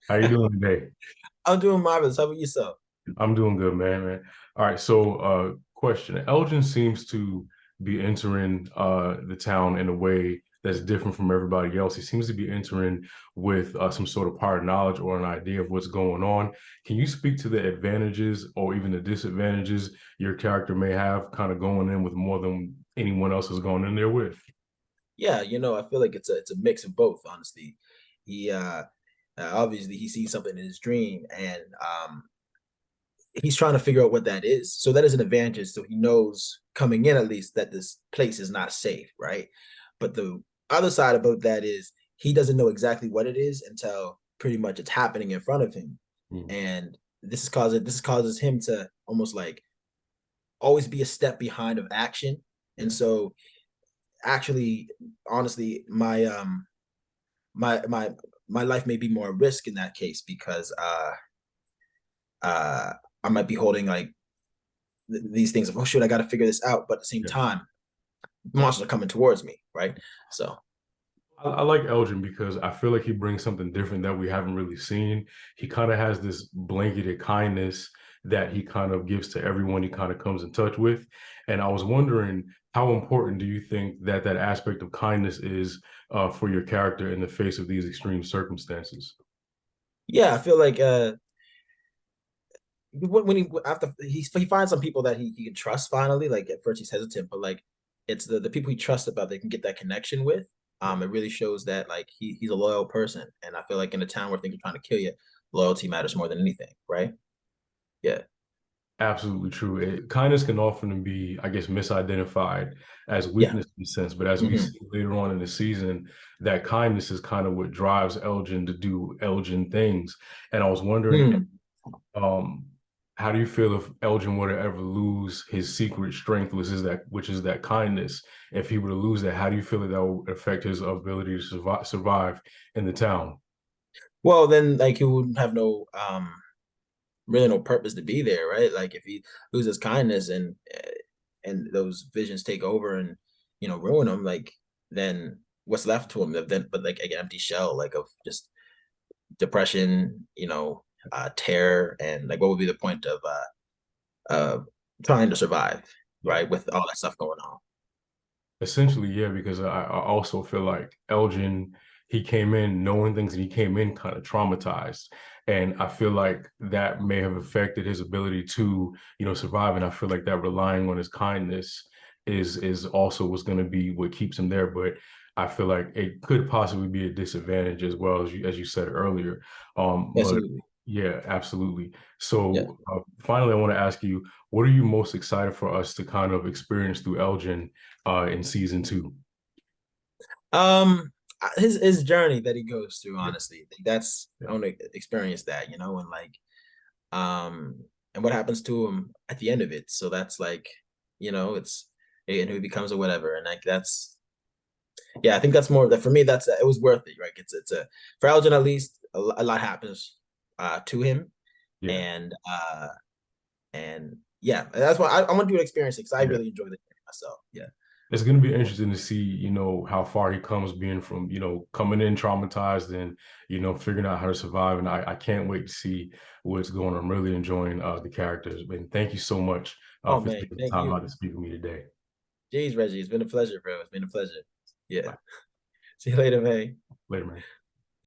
How you doing today? I'm doing marvelous. How about yourself? I'm doing good, man. All right, so question. Elgin seems to be entering the town in a way that's different from everybody else. He seems to be entering with some sort of prior knowledge or an idea of what's going on. Can you speak to the advantages or even the disadvantages your character may have kind of going in with more than anyone else is going in there with? Yeah, I feel like it's a mix of both, honestly. He obviously he sees something in his dream and he's trying to figure out what that is. So that is an advantage. So he knows coming in at least that this place is not safe, right? But the other side about that is he doesn't know exactly what it is until pretty much it's happening in front of him. Mm. And this causes him to almost like always be a step behind of action. And Yeah. so actually, honestly, my my my life may be more at risk in that case because uh I might be holding like these things of, oh shoot, I got to figure this out, but at the same Yeah. time monsters are coming towards me, right? So I like Elgin because I feel like he brings something different that we haven't really seen. He kind of has this blanketed kindness that he kind of gives to everyone he kind of comes in touch with. And I was wondering, how important do you think that that aspect of kindness is for your character in the face of these extreme circumstances? yeah, I feel like when he after he finds some people that he can trust finally. Like at first he's hesitant, but like it's the people he trusts about they can get that connection with. Yeah. It really shows that like he's a loyal person, and I feel like in a town where things are trying to kill you, loyalty matters more than anything, right? Yeah, Absolutely true. Kindness can often be, I guess, misidentified as yeah. weakness in a sense, but as we Hmm. see later on in the season, that kindness is kind of what drives Elgin to do Elgin things. And I was wondering, Hmm. um, how do you feel if Elgin were to ever lose his secret strength, which is that kindness? If he were to lose that, how do you feel that would affect his ability to survive in the town? Well, then like he wouldn't have no really no purpose to be there, right? Like if he loses kindness and those visions take over and ruin him, like then what's left to him? Then but like an empty shell, like of just depression, terror, and like what would be the point of trying to survive, Yeah. right? With all that stuff going on. Essentially, yeah, because I also feel like Elgin, he came in knowing things and he came in kind of traumatized. And I feel like that may have affected his ability to, survive. And I feel like that relying on his kindness is also what's going to be what keeps him there. But I feel like it could possibly be a disadvantage as well as you said earlier. But Absolutely. yeah, absolutely. Yeah. So finally, I want to ask you, what are you most excited for us to kind of experience through Elgin in season two? His journey that he goes through, Yeah, honestly, that's yeah. I want to experience that, and like um and what happens to him at the end of it. So that's like, it's and who he becomes or whatever. And like that's yeah, I think that's more that for me, that's it was worth it, right? It's a for Elgin at least a lot happens to him Yeah, and yeah, that's why I want to do an experience because I yeah. really enjoy the game myself. Yeah. It's going to be interesting to see, how far he comes being from, coming in traumatized and, figuring out how to survive. And I can't wait to see what's going on. I'm really enjoying the characters. And thank you so much Oh for man, taking the thank time you. out to speak with me today. Jeez, Reggie, it's been a pleasure, bro. It's been a pleasure. Yeah. Bye. See you later, man. Later, man.